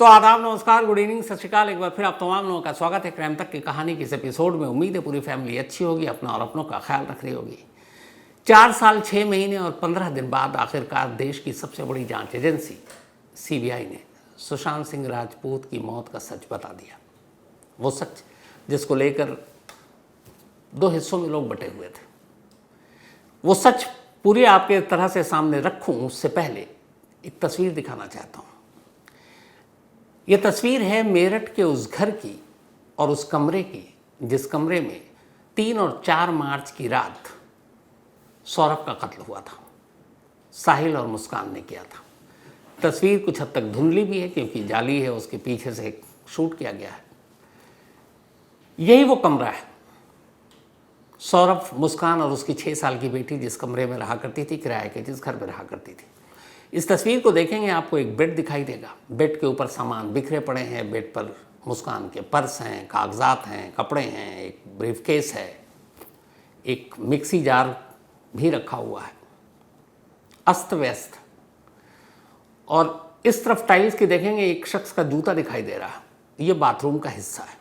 तो आदाब, नमस्कार, गुड इवनिंग, सत श्रीकाल। एक बार फिर आप तमाम लोगों का स्वागत है क्राइम तक की कहानी के इस एपिसोड में। उम्मीद है पूरी फैमिली अच्छी होगी, अपना और अपनों का ख्याल रख रही होगी। 4 साल 6 महीने और 15 दिन बाद आखिरकार देश की सबसे बड़ी जांच एजेंसी सीबीआई ने सुशांत सिंह राजपूत की मौत का सच बता दिया। वो सच जिसको लेकर 2 हिस्सों में लोग बटे हुए थे। वो सच पूरी आपके तरह से सामने रखूं उससे पहले एक तस्वीर दिखाना चाहता हूं। ये तस्वीर है मेरठ के उस घर की और उस कमरे की जिस कमरे में 3 और 4 मार्च की रात सौरभ का कत्ल हुआ था। साहिल और मुस्कान ने किया था। तस्वीर कुछ हद तक धुंधली भी है क्योंकि जाली है, उसके पीछे से शूट किया गया है। यही वो कमरा है। सौरभ, मुस्कान और उसकी 6 साल की बेटी जिस कमरे में रहा करती थी, किराए के जिस घर में रहा करती थी। इस तस्वीर को देखेंगे आपको एक बेड दिखाई देगा। बेड के ऊपर सामान बिखरे पड़े हैं। बेड पर मुस्कान के पर्स हैं, कागजात हैं, कपड़े हैं, एक ब्रीफकेस है, एक मिक्सी जार भी रखा हुआ है, अस्त व्यस्त। और इस तरफ टाइल्स की देखेंगे एक शख्स का जूता दिखाई दे रहा है। ये बाथरूम का हिस्सा है।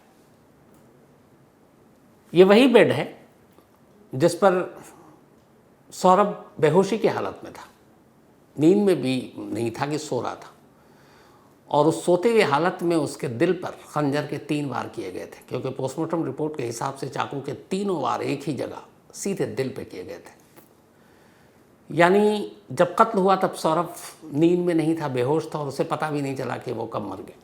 ये वही बेड है जिस पर सौरभ बेहोशी की हालत में था। नींद में भी नहीं था कि सो रहा था। और उस सोते हुए हालत में उसके दिल पर खंजर के 3 वार किए गए थे क्योंकि पोस्टमार्टम रिपोर्ट के हिसाब से चाकू के 3 वार एक ही जगह सीधे दिल पे किए गए थे। यानी जब कत्ल हुआ तब सौरभ नींद में नहीं था, बेहोश था और उसे पता भी नहीं चला कि वो कब मर गए।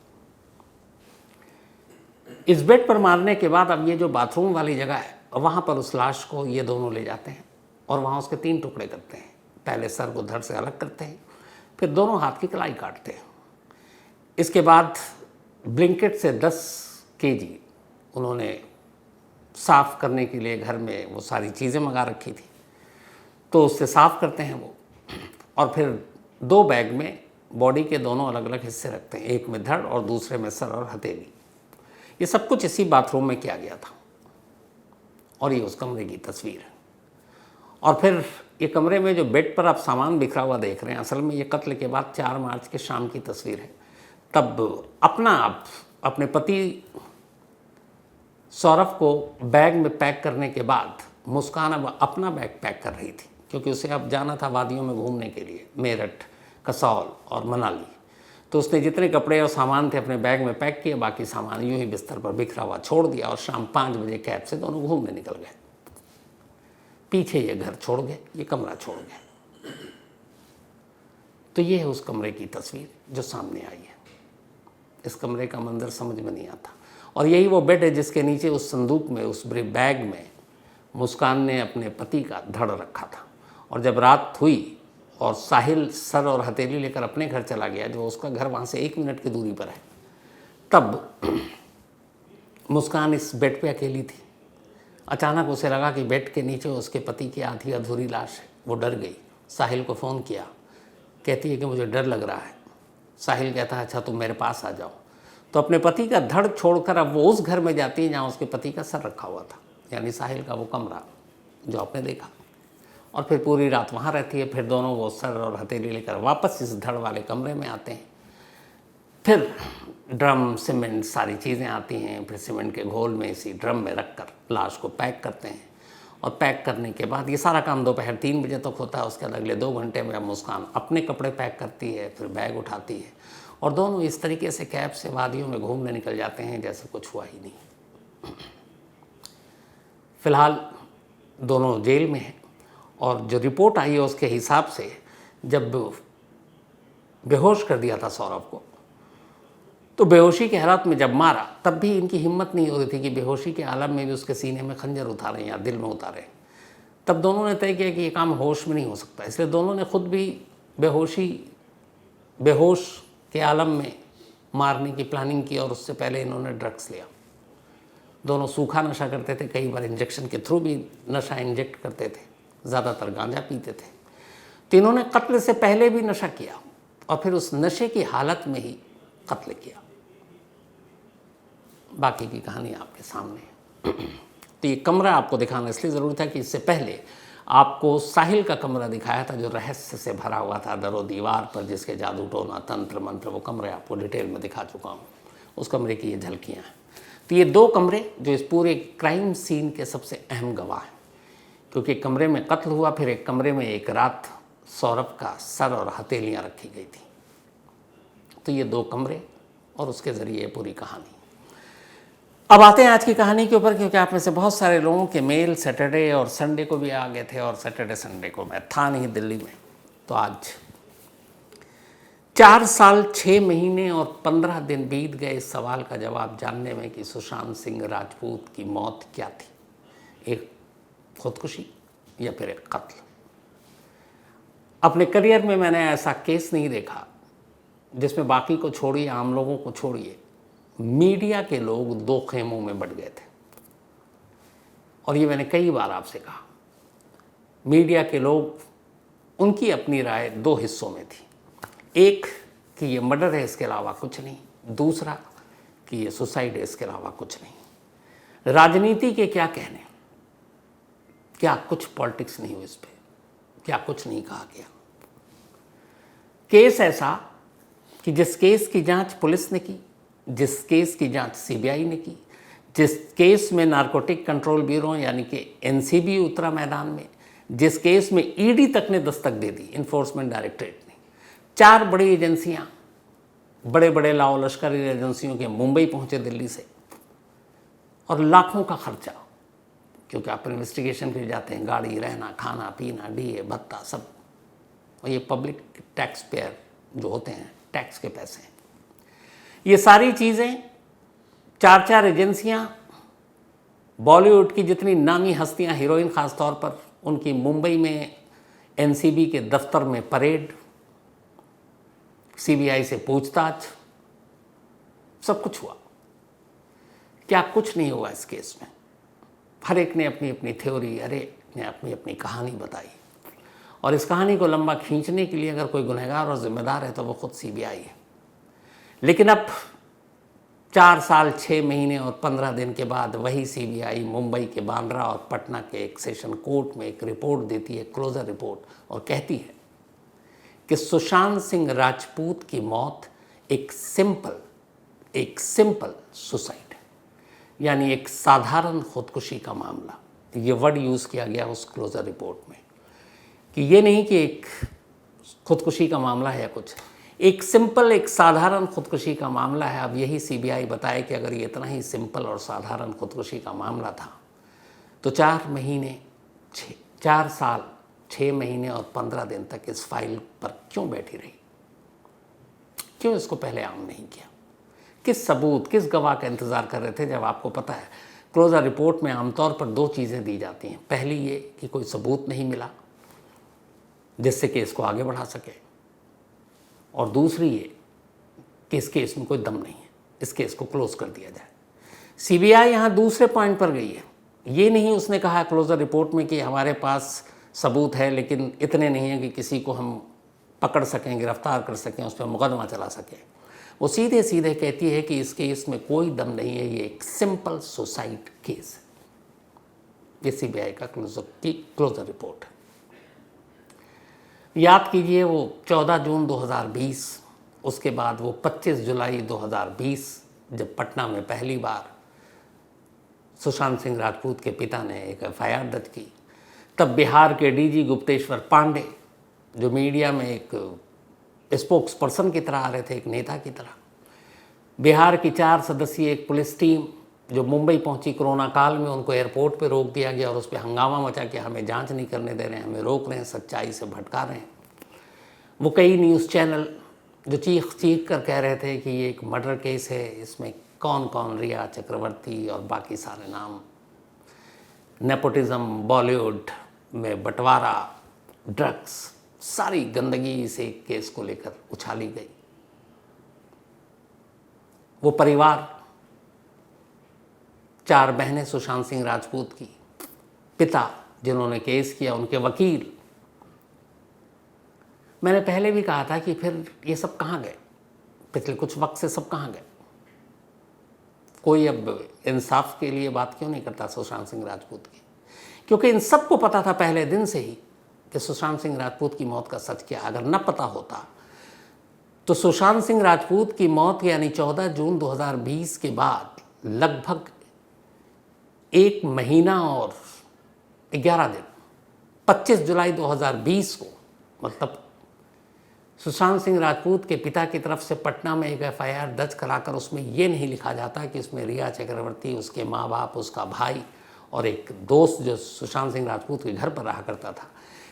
इस बेड पर मारने के बाद अब ये जो बाथरूम वाली जगह है वहाँ पर उस लाश को ये दोनों ले जाते हैं और वहाँ उसके 3 टुकड़े करते हैं। पहले सर को धड़ से अलग करते हैं, फिर दोनों हाथ की कलाई काटते हैं। इसके बाद ब्लिंकेट से 10 केजी उन्होंने साफ़ करने के लिए घर में वो सारी चीज़ें मंगा रखी थी, तो उससे साफ़ करते हैं वो। और फिर 2 बैग में बॉडी के दोनों अलग अलग हिस्से रखते हैं, एक में धड़ और दूसरे में सर और हथेली। ये सब कुछ इसी बाथरूम में किया गया था। और ये उस कमरे की तस्वीर है। और फिर ये कमरे में जो बेड पर आप सामान बिखरा हुआ देख रहे हैं, असल में ये कत्ल के बाद 4 मार्च के शाम की तस्वीर है। तब आप अपने पति सौरभ को बैग में पैक करने के बाद मुस्कान अब अपना बैग पैक कर रही थी क्योंकि उसे अब जाना था वादियों में घूमने के लिए, मेरठ, कसौल और मनाली। तो उसने जितने कपड़े और सामान थे अपने बैग में पैक किए, बाकी सामान यूं ही बिस्तर पर बिखरा हुआ छोड़ दिया और शाम 5 बजे कैब से दोनों घूमने निकल गए। पीछे ये घर छोड़ गए, ये कमरा छोड़ गए। तो ये है उस कमरे की तस्वीर जो सामने आई है। इस कमरे का मंजर समझ में नहीं आता। और यही वो बेड है जिसके नीचे उस संदूक में, उस बैग में मुस्कान ने अपने पति का धड़ रखा था। और जब रात हुई और साहिल सर और हथेली लेकर अपने घर चला गया, जो उसका घर वहाँ से 1 मिनट की दूरी पर है, तब मुस्कान इस बेड पे अकेली थी। अचानक उसे लगा कि बेड के नीचे उसके पति की आधी अधूरी लाश है। वो डर गई। साहिल को फ़ोन किया, कहती है कि मुझे डर लग रहा है। साहिल कहता है अच्छा तुम मेरे पास आ जाओ। तो अपने पति का धड़ छोड़कर अब वो उस घर में जाती है जहाँ उसके पति का सर रखा हुआ था, यानी साहिल का वो कमरा जो आपने देखा। और फिर पूरी रात वहाँ रहती है। फिर दोनों वो सर और हथेली लेकर वापस इस धड़ वाले कमरे में आते हैं। फिर ड्रम, सीमेंट, सारी चीज़ें आती हैं। फिर सीमेंट के घोल में इसी ड्रम में रखकर लाश को पैक करते हैं। और पैक करने के बाद ये सारा काम दोपहर 3 बजे तक होता है। उसके बाद अगले 2 घंटे में अब मुस्कान अपने कपड़े पैक करती है, फिर बैग उठाती है और दोनों इस तरीके से कैब से वादियों में घूमने निकल जाते हैं जैसे कुछ हुआ ही नहीं। फिलहाल दोनों जेल में हैं। और जो रिपोर्ट आई है उसके हिसाब से जब बेहोश कर दिया था सौरभ को, तो बेहोशी की हालत में जब मारा तब भी इनकी हिम्मत नहीं हो रही थी कि बेहोशी के आलम में भी उसके सीने में खंजर उतारें या दिल में उतारें। तब दोनों ने तय किया कि ये काम होश में नहीं हो सकता, इसलिए दोनों ने खुद भी बेहोश के आलम में मारने की प्लानिंग की। और उससे पहले इन्होंने ड्रग्स लिया। दोनों सूखा नशा करते थे, कई बार इंजेक्शन के थ्रू भी नशा इंजेक्ट करते थे, ज़्यादातर गांजा पीते थे। तो इन्होंने कत्ल से पहले भी नशा किया और फिर उस नशे की हालत में ही कत्ल किया। बाकी की कहानी आपके सामने है। तो ये कमरा आपको दिखाना इसलिए ज़रूरी था कि इससे पहले आपको साहिल का कमरा दिखाया था जो रहस्य से भरा हुआ था, दरो दीवार पर जिसके जादू टोना तंत्र मंत्र, वो कमरे आपको डिटेल में दिखा चुका हूँ। उस कमरे की ये झलकियाँ हैं। तो ये 2 कमरे जो इस पूरे क्राइम सीन के सबसे अहम गवाह हैं, क्योंकि एक कमरे में कत्ल हुआ, फिर एक कमरे में एक रात सौरभ का सर और हथेलियाँ रखी गई थी। तो ये 2 कमरे और उसके ज़रिए पूरी कहानी। अब आते हैं आज की कहानी के ऊपर, क्योंकि आप में से बहुत सारे लोगों के मेल सैटरडे और संडे को भी आ गए थे, और सैटरडे संडे को मैं था नहीं दिल्ली में। तो आज 4 साल 6 महीने और 15 दिन बीत गए इस सवाल का जवाब जानने में कि सुशांत सिंह राजपूत की मौत क्या थी, एक खुदकुशी या फिर एक कत्ल। अपने करियर में मैंने ऐसा केस नहीं देखा जिसमें बाकी को छोड़िए, आम लोगों को छोड़िए, मीडिया के लोग 2 खेमों में बट गए थे। और ये मैंने कई बार आपसे कहा, मीडिया के लोग, उनकी अपनी राय 2 हिस्सों में थी। एक कि ये मर्डर है, इसके अलावा कुछ नहीं। दूसरा कि ये सुसाइड है, इसके अलावा कुछ नहीं। राजनीति के क्या कहने, क्या कुछ पॉलिटिक्स नहीं हुई इस पर, क्या कुछ नहीं कहा गया। केस ऐसा कि जिस केस की जांच पुलिस ने की, जिस केस की जांच सीबीआई ने की, जिस केस में नारकोटिक कंट्रोल ब्यूरो यानी कि एनसीबी उतरा मैदान में, जिस केस में ईडी तक ने दस्तक दे दी, इन्फोर्समेंट डायरेक्टरेट ने, 4 बड़ी एजेंसियां, बड़े बड़े लाओ लश्करी एजेंसियों के मुंबई पहुंचे दिल्ली से, और लाखों का खर्चा, क्योंकि आप इन्वेस्टिगेशन के लिए जाते हैं, गाड़ी, रहना, खाना पीना, डीए भत्ता सब, और ये पब्लिक टैक्स पेयर जो होते हैं, टैक्स के पैसे। ये सारी चीज़ें 4 एजेंसियां, बॉलीवुड की जितनी नामी हस्तियां, हीरोइन ख़ास तौर पर, उनकी मुंबई में एनसीबी के दफ्तर में परेड, सीबीआई से पूछताछ, सब कुछ हुआ। क्या कुछ नहीं हुआ इस केस में। हर एक ने अपनी अपनी थ्योरी, हर एक ने अपनी अपनी कहानी बताई, और इस कहानी को लंबा खींचने के लिए अगर कोई गुनहगार और जिम्मेदार है तो वो खुद सीबीआई है। लेकिन अब 4 साल 6 महीने और 15 दिन के बाद वही सीबीआई मुंबई के बांद्रा और पटना के एक सेशन कोर्ट में एक रिपोर्ट देती है, क्लोजर रिपोर्ट, और कहती है कि सुशांत सिंह राजपूत की मौत एक सिंपल सुसाइड, यानी एक साधारण खुदकुशी का मामला। ये वर्ड यूज़ किया गया उस क्लोजर रिपोर्ट में, कि ये नहीं कि एक खुदकुशी का मामला है या कुछ, एक सिंपल, एक साधारण खुदकुशी का मामला है। अब यही सीबीआई बताए कि अगर ये इतना ही सिंपल और साधारण खुदकुशी का मामला था तो 4 साल 6 महीने और 15 दिन तक इस फाइल पर क्यों बैठी रही, क्यों इसको पहले आम नहीं किया, किस सबूत, किस गवाह का इंतज़ार कर रहे थे, जब आपको पता है क्लोजर रिपोर्ट में आमतौर पर 2 चीज़ें दी जाती हैं। पहली ये कि कोई सबूत नहीं मिला जिससे केस को आगे बढ़ा सके, और दूसरी ये कि इस केस में कोई दम नहीं है, इस केस को क्लोज कर दिया जाए। सीबीआई यहाँ दूसरे पॉइंट पर गई है। ये नहीं उसने कहा क्लोजर रिपोर्ट में कि हमारे पास सबूत है लेकिन इतने नहीं हैं कि किसी को हम पकड़ सकें, गिरफ्तार कर सकें, उस पर मुकदमा चला सकें। वो सीधे सीधे कहती है कि इस केस में कोई दम नहीं है, ये एक सिंपल सुसाइड केस है। ये सीबीआई का क्लोजर रिपोर्ट है। याद कीजिए वो 14 जून 2020, उसके बाद वो 25 जुलाई 2020 जब पटना में पहली बार सुशांत सिंह राजपूत के पिता ने एक एफआईआर दर्ज की, तब बिहार के डीजी गुप्तेश्वर पांडे, जो मीडिया में एक स्पोक्स पर्सन की तरह आ रहे थे, एक नेता की तरह, बिहार की 4 सदस्यीय एक पुलिस टीम जो मुंबई पहुंची कोरोना काल में, उनको एयरपोर्ट पे रोक दिया गया और उस पर हंगामा मचा कि हमें जांच नहीं करने दे रहे हैं, हमें रोक रहे हैं, सच्चाई से भटका रहे हैं। वो कई न्यूज़ चैनल जो चीख कर कह रहे थे कि ये एक मर्डर केस है, इसमें कौन कौन, रिया चक्रवर्ती और बाकी सारे नाम, नेपोटिज्म, बॉलीवुड में बंटवारा, ड्रग्स, सारी गंदगी इस एक केस को लेकर उछाली गई। वो परिवार, 4 बहनें सुशांत सिंह राजपूत की, पिता जिन्होंने केस किया, उनके वकील, मैंने पहले भी कहा था कि फिर ये सब कहाँ गए, पिछले कुछ वक्त से सब कहाँ गए, कोई अब इंसाफ के लिए बात क्यों नहीं करता सुशांत सिंह राजपूत की। क्योंकि इन सबको पता था पहले दिन से ही कि सुशांत सिंह राजपूत की मौत का सच क्या। अगर न पता होता तो सुशांत सिंह राजपूत की मौत यानी 14 जून 2020 के बाद लगभग 1 महीना और 11 दिन 25 जुलाई 2020 को, मतलब सुशांत सिंह राजपूत के पिता की तरफ से पटना में एक एफआईआर दर्ज कराकर उसमें ये नहीं लिखा जाता कि उसमें रिया चक्रवर्ती, उसके माँ बाप, उसका भाई और एक दोस्त जो सुशांत सिंह राजपूत के घर पर रहा करता था,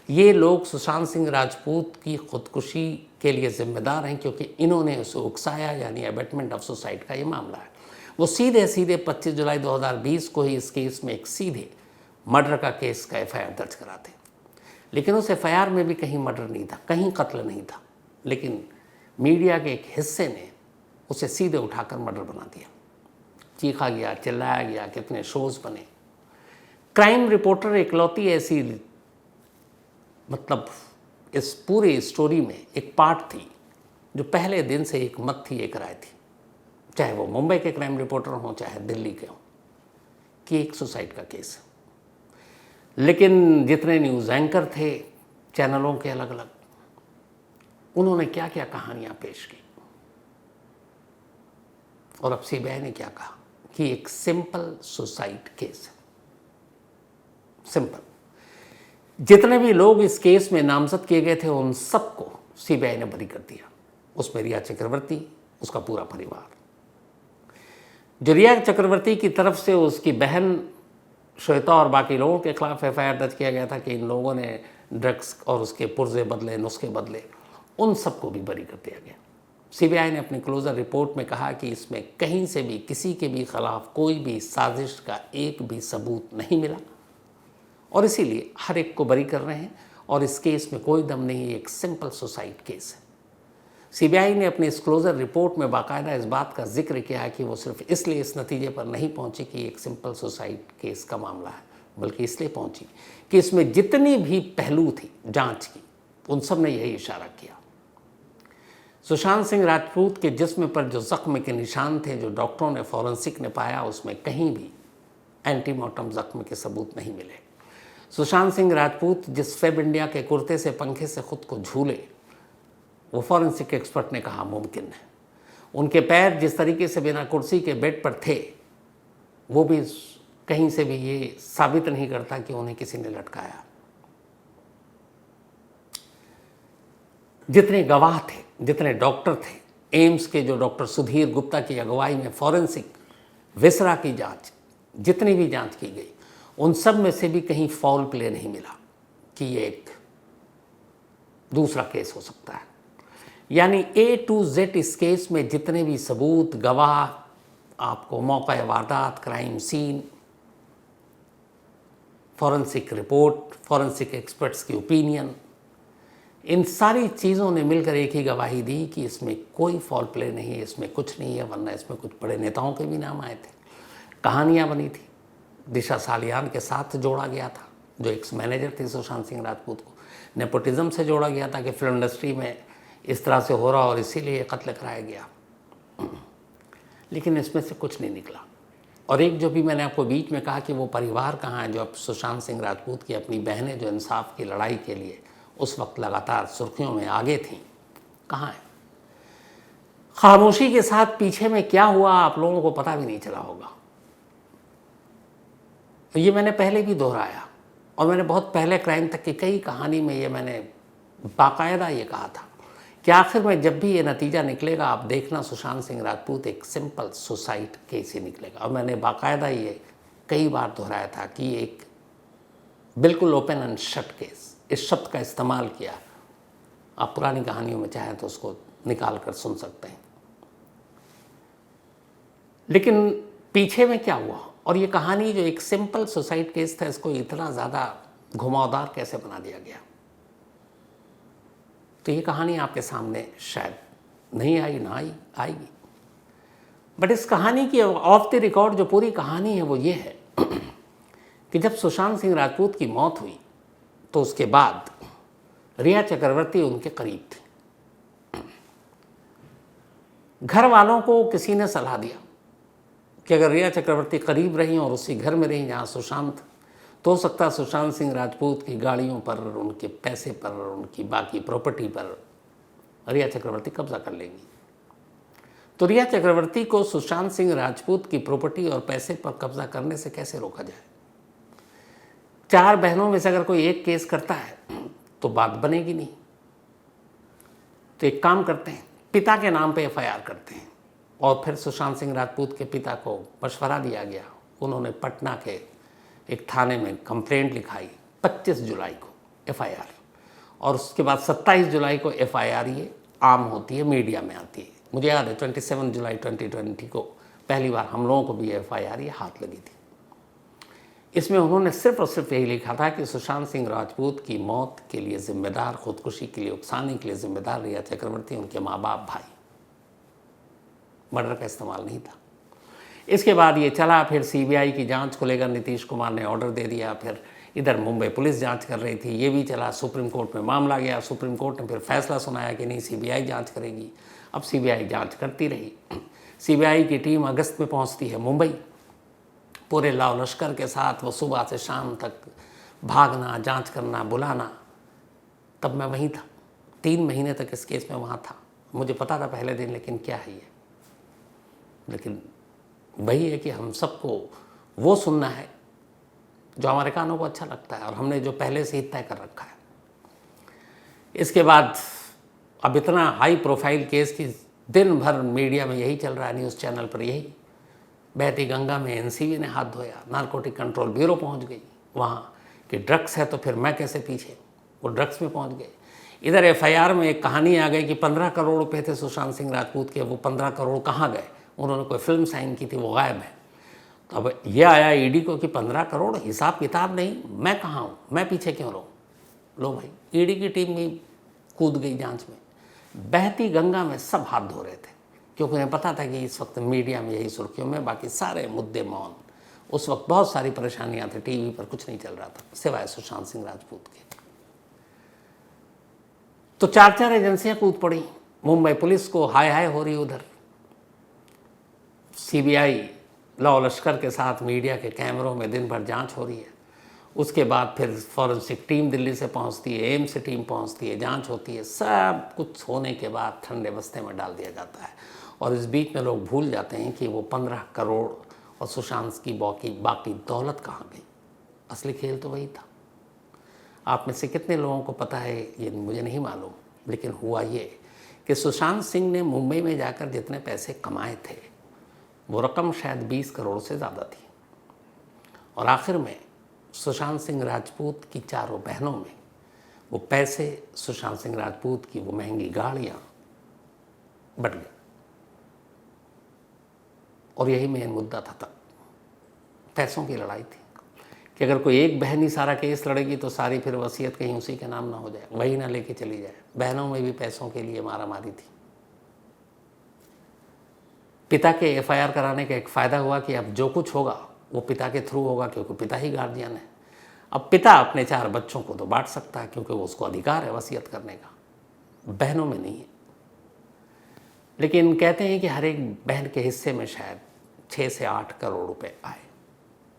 ये लोग सुशांत सिंह राजपूत की खुदकुशी के लिए जिम्मेदार हैं क्योंकि इन्होंने उसे उकसाया, यानी अबेटमेंट ऑफ सुसाइड का ये मामला है। वो सीधे 25 जुलाई 2020 को ही इस केस में एक सीधे मर्डर का केस का एफआईआर दर्ज कराते। लेकिन उस एफआईआर में भी कहीं मर्डर नहीं था, कहीं कत्ल नहीं था, लेकिन मीडिया के एक हिस्से ने उसे सीधे उठाकर मर्डर बना दिया। चीखा गया, चिल्लाया गया, कितने शोज बने। क्राइम रिपोर्टर इकलौती ऐसी, मतलब इस पूरी स्टोरी में एक पार्ट थी जो पहले दिन से एक मत थी, एक राय थी, चाहे वो मुंबई के क्राइम रिपोर्टर हों चाहे दिल्ली के हों, कि एक सुसाइड का केस है। लेकिन जितने न्यूज़ एंकर थे चैनलों के अलग अलग, उन्होंने क्या क्या कहानियां पेश की, और अब सीबीआई ने क्या कहा कि एक सिंपल सुसाइड केस है। सिंपल। जितने भी लोग इस केस में नामजद किए गए थे उन सबको सीबीआई ने बरी कर दिया। उसमें रिया चक्रवर्ती, उसका पूरा परिवार, जो रिया चक्रवर्ती की तरफ से उसकी बहन श्वेता और बाकी लोगों के खिलाफ एफआईआर दर्ज किया गया था कि इन लोगों ने ड्रग्स और उसके पुर्जे बदले, नुस्खे बदले, उन सबको भी बरी कर दिया गया। सीबीआई ने अपनी क्लोजर रिपोर्ट में कहा कि इसमें कहीं से भी किसी के भी खिलाफ कोई भी साजिश का एक भी सबूत नहीं मिला और इसीलिए हर एक को बरी कर रहे हैं और इस केस में कोई दम नहीं है, एक सिंपल सुसाइड केस है। सीबीआई ने अपनी इस क्लोजर रिपोर्ट में बाकायदा इस बात का जिक्र किया है कि वो सिर्फ इसलिए इस नतीजे पर नहीं पहुंची कि एक सिंपल सुसाइड केस का मामला है, बल्कि इसलिए पहुंची कि इसमें जितनी भी पहलू थी जांच की, उन सब ने यही इशारा किया। सुशांत सिंह राजपूत के जिस्म पर जो जख्म के निशान थे, जो डॉक्टरों ने, फॉरेंसिक ने पाया, उसमें कहीं भी एंटीमॉर्टम जख्म के सबूत नहीं मिले। सुशांत सिंह राजपूत जिस फेब इंडिया के कुर्ते से, पंखे से खुद को झूले, वो फॉरेंसिक एक्सपर्ट ने कहा मुमकिन है। उनके पैर जिस तरीके से बिना कुर्सी के बेड पर थे, वो भी कहीं से भी ये साबित नहीं करता कि उन्हें किसी ने लटकाया। जितने गवाह थे, जितने डॉक्टर थे, एम्स के जो डॉक्टर सुधीर गुप्ता की अगुवाई में फॉरेंसिक विसरा की जांच, जितनी भी जांच की गई, उन सब में से भी कहीं फाउल प्ले नहीं मिला कि ये एक दूसरा केस हो सकता है। यानी A to Z इस केस में जितने भी सबूत, गवाह, आपको मौका वारदात, crime scene, forensic report, forensic experts की ओपिनियन, इन सारी चीज़ों ने मिलकर एक ही गवाही दी कि इसमें कोई फॉल प्ले नहीं है, इसमें कुछ नहीं है, वरना इसमें कुछ बड़े नेताओं के भी नाम आए थे, कहानियाँ बनी थी। दिशा सालियान के साथ जोड़ा गया था, जो एक्स मैनेजर थे सुशांत सिंह राजपूत को, नेपोटिज्म से जोड़ा गया था कि फिल्म इंडस्ट्री में इस तरह से हो रहा और इसीलिए कत्ल कराया गया। लेकिन इसमें से कुछ नहीं निकला। और एक जो भी मैंने आपको बीच में कहा कि वो परिवार कहाँ है, जो अब सुशांत सिंह राजपूत की अपनी बहनें जो इंसाफ की लड़ाई के लिए उस वक्त लगातार सुर्खियों में आगे थीं, कहाँ है? खामोशी के साथ पीछे में क्या हुआ आप लोगों को पता भी नहीं चला होगा। तो ये मैंने पहले भी दोहराया और मैंने बहुत पहले क्राइम तक की कई कहानी में ये मैंने बाकायदा ये कहा था कि आखिर में जब भी ये नतीजा निकलेगा, आप देखना सुशांत सिंह राजपूत एक सिंपल सुसाइड केस ही निकलेगा। और मैंने बाकायदा ये कई बार दोहराया था कि एक बिल्कुल ओपन एंड शट केस, इस शब्द का इस्तेमाल किया। आप पुरानी कहानियों में चाहें तो उसको निकाल कर सुन सकते हैं। लेकिन पीछे में क्या हुआ और ये कहानी जो एक सिंपल सुसाइड केस था, इसको इतना ज़्यादा घुमावदार कैसे बना दिया गया? तो ये कहानी आपके सामने शायद नहीं आई, ना आएगी। बट इस कहानी की ऑफ द रिकॉर्ड जो पूरी कहानी है वो ये है कि जब सुशांत सिंह राजपूत की मौत हुई तो उसके बाद रिया चक्रवर्ती उनके करीब थी। घर वालों को किसी ने सलाह दिया कि अगर रिया चक्रवर्ती करीब रही और उसी घर में रही जहाँ सुशांत तो हो सकता है सुशांत सिंह राजपूत की गाड़ियों पर, उनके पैसे पर, उनकी बाकी प्रॉपर्टी पर रिया चक्रवर्ती कब्जा कर लेंगी। तो रिया चक्रवर्ती को सुशांत सिंह राजपूत की प्रॉपर्टी और पैसे पर कब्जा करने से कैसे रोका जाए? 4 बहनों में से अगर कोई एक केस करता है तो बात बनेगी नहीं। तो एक काम करते हैं, पिता के नाम पे एफआईआर करते हैं। और फिर सुशांत सिंह राजपूत के पिता को मशवरा दिया गया, उन्होंने पटना के एक थाने में कंप्लेंट लिखाई 25 जुलाई को एफआईआर, और उसके बाद 27 जुलाई को एफआईआर ये आम होती है, मीडिया में आती है। मुझे याद है 27 जुलाई 2020 को पहली बार हम लोगों को भी एफआईआर ये हाथ लगी थी। इसमें उन्होंने सिर्फ और सिर्फ यही लिखा था कि सुशांत सिंह राजपूत की मौत के लिए जिम्मेदार, खुदकुशी के लिए उकसाने के लिए जिम्मेदार रिया चक्रवर्ती, उनके माँ बाप, भाई। मर्डर का इस्तेमाल नहीं था। इसके बाद ये चला, फिर सीबीआई की जांच को लेकर नीतीश कुमार ने ऑर्डर दे दिया, फिर इधर मुंबई पुलिस जांच कर रही थी, ये भी चला, सुप्रीम कोर्ट में मामला गया, सुप्रीम कोर्ट ने फिर फैसला सुनाया कि नहीं सीबीआई जांच करेगी। अब सीबीआई जांच करती रही। सीबीआई की टीम अगस्त में पहुंचती है मुंबई, पूरे लाव लश्कर के साथ, वो सुबह से शाम तक भागना, जांच करना, बुलाना। तब मैं वहीं था, 3 महीने तक इस केस में वहाँ था। मुझे पता था पहले दिन, लेकिन क्या है ये, लेकिन वही है कि हम सबको वो सुनना है जो हमारे कानों को अच्छा लगता है, और हमने जो पहले से ही तय कर रखा है। इसके बाद अब इतना हाई प्रोफाइल केस की दिन भर मीडिया में यही चल रहा है, न्यूज़ चैनल पर यही। बहती गंगा में एनसीबी ने हाथ धोया, नारकोटिक कंट्रोल ब्यूरो पहुंच गई वहाँ कि ड्रग्स है तो फिर मैं कैसे पीछे, वो ड्रग्स में पहुंच गए। इधर एफआईआर में एक कहानी आ गई कि 15 करोड़ रुपए थे सुशांत सिंह राजपूत के, वो 15 करोड़ कहाँ गए? उन्होंने कोई फिल्म साइन की थी, वो गायब है। तो अब ये आया ईडी को कि 15 करोड़, हिसाब किताब नहीं, मैं कहाँ हूँ, मैं पीछे क्यों रहूँ? लो भाई, ईडी की टीम भी कूद गई जांच में। बहती गंगा में सब हाथ धो रहे थे, क्योंकि उन्हें पता था कि इस वक्त मीडिया में यही सुर्खियों में, बाकी सारे मुद्दे मौन। उस वक्त बहुत सारी परेशानियां थी, टीवी पर कुछ नहीं चल रहा था सिवाय सुशांत सिंह राजपूत के। तो 4 एजेंसियां कूद पड़ी, मुंबई पुलिस को हाय हाय हो रही, उधर सीबीआई लॉ लश्कर के साथ मीडिया के कैमरों में दिन भर जांच हो रही है। उसके बाद फिर फॉरेंसिक टीम दिल्ली से पहुंचती है, एम्स से टीम पहुंचती है, जांच होती है। सब कुछ होने के बाद ठंडे बस्ते में डाल दिया जाता है, और इस बीच में लोग भूल जाते हैं कि वो 15 करोड़ और सुशांत की बाकी दौलत कहाँ गई। असली खेल तो वही था। आप में से कितने लोगों को पता है ये मुझे नहीं मालूम, लेकिन हुआ ये कि सुशांत सिंह ने मुंबई में जाकर जितने पैसे कमाए थे, वो रकम शायद 20 करोड़ से ज़्यादा थी। और आखिर में सुशांत सिंह राजपूत की 4 बहनों में वो पैसे, सुशांत सिंह राजपूत की वो महंगी गाड़ियाँ बट गई। और यही मेन मुद्दा था तब, पैसों की लड़ाई थी कि अगर कोई एक बहन ही सारा केस लड़ेगी तो सारी फिर वसीयत कहीं उसी के नाम ना हो जाए, वही ना लेके चली जाए। बहनों में भी पैसों के लिए मारामारी थी। पिता के एफआईआर कराने का एक फ़ायदा हुआ कि अब जो कुछ होगा वो पिता के थ्रू होगा, क्योंकि पिता ही गार्जियन है। अब पिता अपने 4 बच्चों को तो बांट सकता है, क्योंकि वो उसको अधिकार है वसीयत करने का, बहनों में नहीं है। लेकिन कहते हैं कि हर एक बहन के हिस्से में शायद 6 से 8 करोड़ रुपए आए,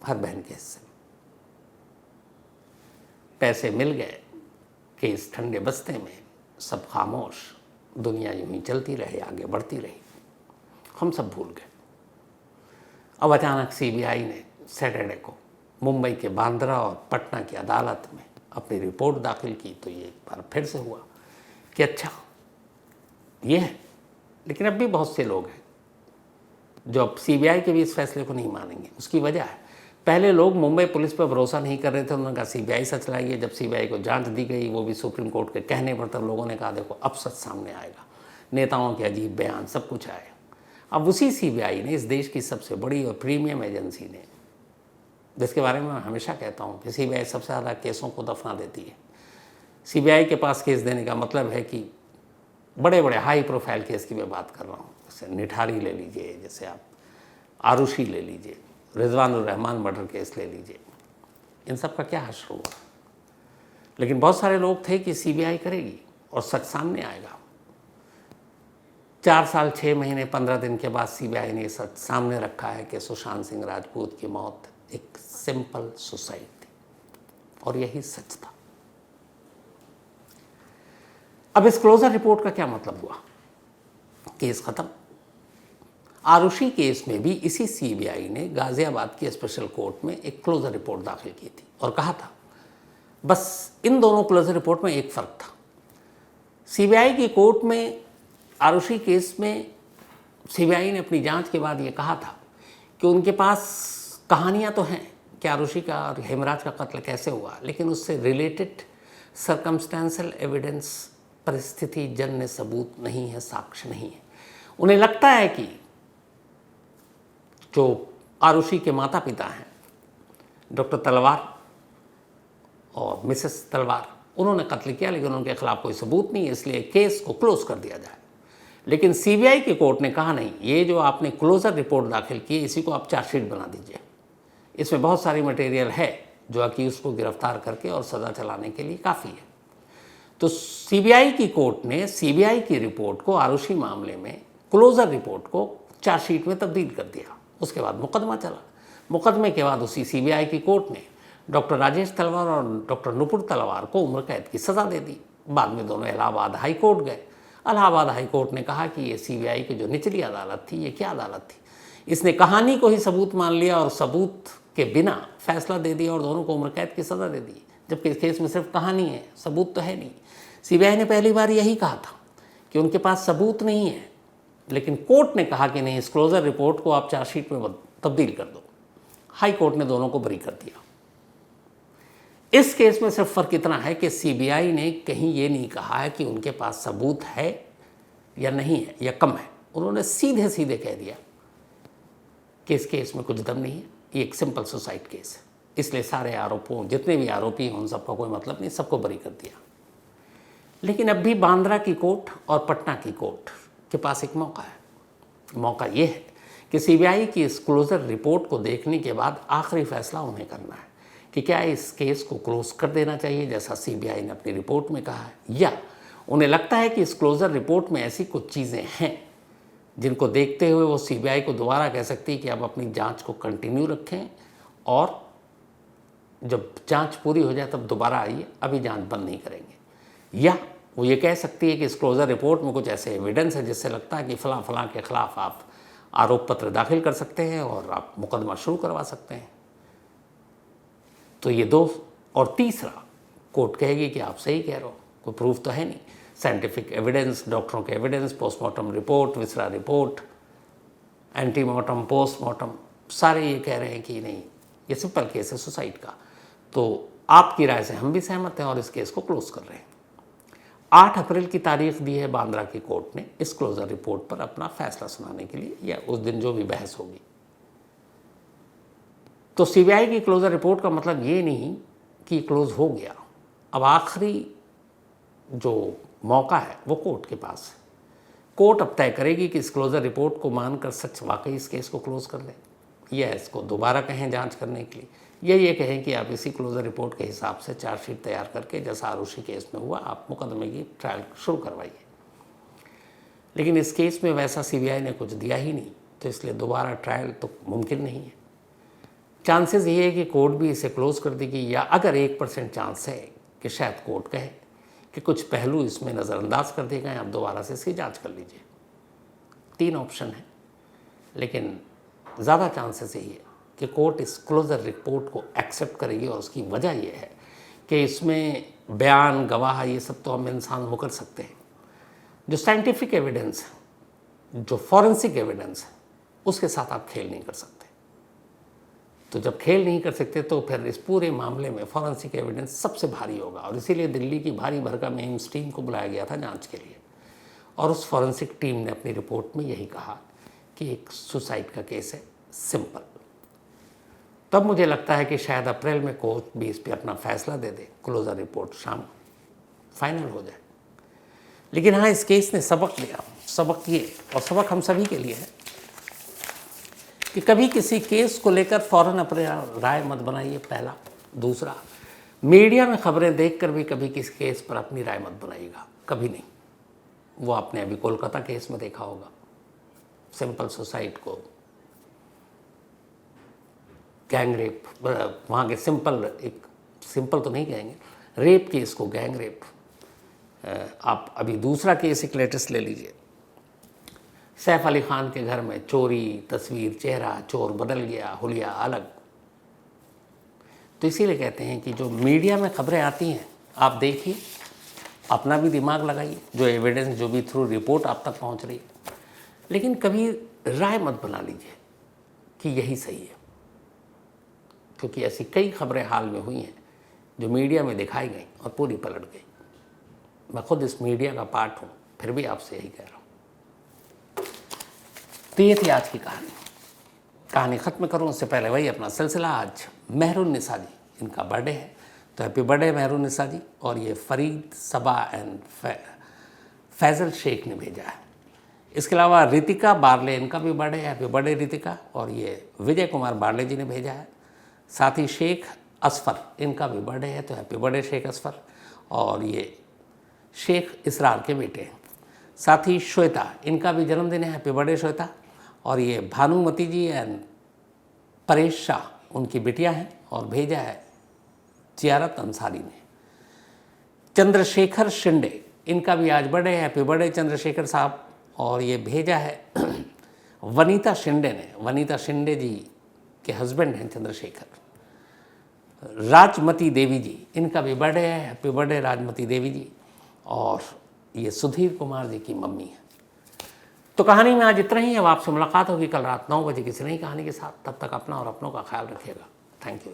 हर बहन के हिस्से में। पैसे मिल गए, केस ठंडे बस्ते में, सब खामोश, दुनिया यूं ही चलती रही, आगे बढ़ती रही, हम सब भूल गए। अब अचानक सीबीआई ने सैटरडे को मुंबई के बांद्रा और पटना की अदालत में अपनी रिपोर्ट दाखिल की। तो ये एक बार फिर से हुआ कि अच्छा ये है। लेकिन अब भी बहुत से लोग हैं जो अब सीबीआई के भी इस फैसले को नहीं मानेंगे। उसकी वजह है, पहले लोग मुंबई पुलिस पर भरोसा नहीं कर रहे थे, उन्होंने कहा सीबीआई सच लाएगी। जब सीबीआई को जांच दी गई, वो भी सुप्रीम कोर्ट के कहने पर, तब लोगों ने कहा देखो अब सच सामने आएगा, नेताओं के अजीब बयान, सब कुछ आएगा। अब उसी सीबीआई ने, इस देश की सबसे बड़ी और प्रीमियम एजेंसी ने, जिसके बारे में मैं हमेशा कहता हूँ कि सीबीआई सबसे ज़्यादा केसों को दफना देती है। सीबीआई के पास केस देने का मतलब है कि बड़े बड़े हाई प्रोफाइल केस की मैं बात कर रहा हूँ, जैसे निठारी ले लीजिए, जैसे आप आरुषि ले लीजिए, रिजवानुर रहमान मर्डर केस ले लीजिए, इन सब का क्या हश्र हुआ। लेकिन बहुत सारे लोग थे कि सीबीआई करेगी और सच सामने आएगा। 4 साल 6 महीने 15 दिन के बाद सीबीआई ने सच सामने रखा है कि सुशांत सिंह राजपूत की मौत एक सिंपल सुसाइड थी। और यही सच था। अब इस क्लोजर रिपोर्ट का क्या मतलब हुआ? केस खत्म। आरुषि केस में भी इसी सीबीआई ने गाजियाबाद की स्पेशल कोर्ट में एक क्लोजर रिपोर्ट दाखिल की थी और कहा था, बस इन दोनों क्लोजर रिपोर्ट में एक फ़र्क था। सीबीआई की कोर्ट में आरुषि केस में सीबीआई ने अपनी जांच के बाद ये कहा था कि उनके पास कहानियां तो हैं कि आरुषि का और हेमराज का कत्ल कैसे हुआ, लेकिन उससे रिलेटेड सर्कमस्टेंशियल एविडेंस, परिस्थिति जन्य सबूत नहीं है, साक्ष्य नहीं है। उन्हें लगता है कि जो आरुषि के माता पिता हैं, डॉक्टर तलवार और मिसेस तलवार, उन्होंने कत्ल किया, लेकिन उनके खिलाफ कोई सबूत नहीं है, इसलिए केस को क्लोज कर दिया जाए। लेकिन सीबीआई की कोर्ट ने कहा नहीं, ये जो आपने क्लोजर रिपोर्ट दाखिल की इसी को आप चार्जशीट बना दीजिए, इसमें बहुत सारी मटेरियल है जो अक्यूज को गिरफ्तार करके और सज़ा चलाने के लिए काफ़ी है। तो सीबीआई की कोर्ट ने सीबीआई की रिपोर्ट को, आरुषि मामले में क्लोजर रिपोर्ट को चार्जशीट में तब्दील कर दिया। उसके बाद मुकदमा चला। मुकदमे के बाद उसी सीबीआई की कोर्ट ने डॉक्टर राजेश तलवार और डॉक्टर नुपुर तलवार को उम्र कैद की सज़ा दे दी। बाद में दोनों इलाहाबाद हाई कोर्ट गए। इलाहाबाद हाई कोर्ट ने कहा कि ये सीबीआई की जो निचली अदालत थी, ये क्या अदालत थी, इसने कहानी को ही सबूत मान लिया और सबूत के बिना फैसला दे दिया और दोनों को उम्र कैद की सज़ा दे दी, जबकि इस केस में सिर्फ कहानी है, सबूत तो है नहीं। सीबीआई ने पहली बार यही कहा था कि उनके पास सबूत नहीं है, लेकिन कोर्ट ने कहा कि नहीं, इस क्लोजर रिपोर्ट को आप चार्जशीट में तब्दील कर दो। हाई कोर्ट ने दोनों को बरी कर दिया। इस केस में सिर्फ फ़र्क इतना है कि सीबीआई ने कहीं ये नहीं कहा है कि उनके पास सबूत है या नहीं है या कम है। उन्होंने सीधे सीधे कह दिया कि इस केस में कुछ दम नहीं है, ये एक सिंपल सुसाइड केस है, इसलिए सारे आरोपों, जितने भी आरोपी हैं उन सबका कोई मतलब नहीं, सबको बरी कर दिया। लेकिन अब भी बांद्रा की कोर्ट और पटना की कोर्ट के पास एक मौका है। मौका ये है कि सीबीआई की इस क्लोजर रिपोर्ट को देखने के बाद आखिरी फैसला उन्हें करना है कि क्या इस केस को क्लोज कर देना चाहिए जैसा सीबीआई ने अपनी रिपोर्ट में कहा है, या उन्हें लगता है कि इस क्लोजर रिपोर्ट में ऐसी कुछ चीज़ें हैं जिनको देखते हुए वो सीबीआई को दोबारा कह सकती है कि आप अपनी जांच को कंटिन्यू रखें और जब जांच पूरी हो जाए तब दोबारा आइए, अभी जांच बंद नहीं करेंगे। या वो ये कह सकती है कि इस क्लोजर रिपोर्ट में कुछ ऐसे एविडेंस है जिससे लगता है कि फ़लाँ फ़लाँ के खिलाफ आप आरोप पत्र दाखिल कर सकते हैं और आप मुकदमा शुरू करवा सकते हैं। तो ये दो, और तीसरा कोर्ट कहेगी कि आप सही कह रहे हो, कोई प्रूफ तो है नहीं, साइंटिफिक एविडेंस, डॉक्टरों के evidence, postmortem report, viscera report, antemortem, postmortem, सारे ये कह रहे हैं कि नहीं, ये सिंपल केस है सुसाइड का। तो आपकी राय से हम भी सहमत हैं और इस केस को क्लोज कर रहे हैं। 8 अप्रैल की तारीख दी है बांद्रा की कोर्ट ने इस क्लोजर रिपोर्ट पर अपना फैसला सुनाने के लिए, या उस दिन जो भी बहस होगी। तो सीबीआई की क्लोजर रिपोर्ट का मतलब ये नहीं कि क्लोज हो गया। अब आखिरी जो मौका है वो कोर्ट के पास है। कोर्ट अब तय करेगी कि इस क्लोजर रिपोर्ट को मानकर सच वाकई इस केस को क्लोज कर लें, या इसको दोबारा कहें जांच करने के लिए, या ये कहें कि आप इसी क्लोजर रिपोर्ट के हिसाब से चार्जशीट तैयार करके जैसा आरुषि केस में हुआ आप मुकदमे की ट्रायल शुरू करवाइए। लेकिन इस केस में वैसा सीबीआई ने कुछ दिया ही नहीं, तो इसलिए दोबारा ट्रायल तो मुमकिन नहीं है। चांसेस ये है कि कोर्ट भी इसे क्लोज कर देगी, या अगर 1% चांस है कि शायद कोर्ट कहे कि कुछ पहलू इसमें नज़रअंदाज कर दिए गए, आप दोबारा से इसकी जांच कर लीजिए। 3 ऑप्शन है, लेकिन ज़्यादा चांसेस यही है कि कोर्ट इस क्लोजर रिपोर्ट को एक्सेप्ट करेगी, और उसकी वजह यह है कि इसमें बयान, गवाह, ये सब तो हम इंसान मुकर सकते हैं। जो साइंटिफिक एविडेंस है, जो फॉरेंसिक एविडेंस है, उसके साथ आप खेल नहीं कर सकते। तो जब खेल नहीं कर सकते तो फिर इस पूरे मामले में फॉरेंसिक एविडेंस सबसे भारी होगा, और इसीलिए दिल्ली की भारी भरकम एम्स टीम को बुलाया गया था जांच के लिए, और उस फॉरेंसिक टीम ने अपनी रिपोर्ट में यही कहा कि एक सुसाइड का केस है, सिंपल। तब मुझे लगता है कि शायद अप्रैल में कोर्ट भी इस पर अपना फैसला दे दे, क्लोजर रिपोर्ट शाम फाइनल हो जाए। लेकिन हाँ, इस केस ने सबक दिया। सबक ये, और सबक हम सभी के लिए है, कि कभी किसी केस को लेकर फ़ौरन अपनी राय मत बनाइए, पहला। दूसरा, मीडिया में खबरें देखकर भी कभी किसी केस पर अपनी राय मत बनाइएगा, कभी नहीं। वो आपने अभी कोलकाता केस में देखा होगा, सिंपल सुसाइड को गैंग रेप, वहाँ के सिंपल एक सिंपल तो नहीं कहेंगे, रेप केस को गैंग रेप। आप अभी दूसरा केस एक लेटेस्ट ले लीजिए, सैफ अली खान के घर में चोरी, तस्वीर, चेहरा, चोर बदल गया, हुलिया अलग। तो इसीलिए कहते हैं कि जो मीडिया में खबरें आती हैं, आप देखिए, अपना भी दिमाग लगाइए, जो एविडेंस, जो भी थ्रू रिपोर्ट आप तक पहुंच रही है, लेकिन कभी राय मत बना लीजिए कि यही सही है, क्योंकि ऐसी कई खबरें हाल में हुई हैं जो मीडिया में दिखाई गई और पूरी पलट गई। मैं खुद इस मीडिया का पार्ट हूँ, फिर भी आपसे यही कह रहा हूँ। तो ये थी आज की कहानी ख़त्म करूँ उससे पहले वही अपना सिलसिला। आज मेहरुन्निसा जी, इनका बर्थडे है, तो हैप्पी बर्थडे मेहरुन्निसा जी। और ये फरीद सबा एंड फैज़ल शेख ने भेजा है। इसके अलावा रितिका बारले, इनका भी बर्थडे है, हैप्पी बर्थडे रितिका। और ये विजय कुमार बारले जी ने भेजा है। साथ ही शेख असफ़र, इनका भी बर्थडे है, तो हैप्पी बर्थडे शेख असफ़र। और ये शेख इसरार के बेटे हैं। साथ ही श्वेता, इनका भी जन्मदिन है, हैप्पी बर्थडे श्वेता। और ये भानुमती जी एंड परेश शाह, उनकी बिटिया हैं, और भेजा है जियारत अंसारी ने। चंद्रशेखर शिंदे, इनका भी आज बर्थडे है, हैप्पी बर्थडे चंद्रशेखर साहब। और ये भेजा है वनीता शिंदे ने, वनीता शिंदे जी के हस्बैंड हैं चंद्रशेखर। राजमती देवी जी, इनका भी बर्थडे है, हैप्पी बर्थडे राजमती देवी जी। और ये सुधीर कुमार जी की मम्मी है। तो कहानी में आज इतना ही है। अब आपसे मुलाकात होगी कल रात 9 बजे किसी नई कहानी के साथ। तब तक अपना और अपनों का ख्याल रखिएगा। Thank you.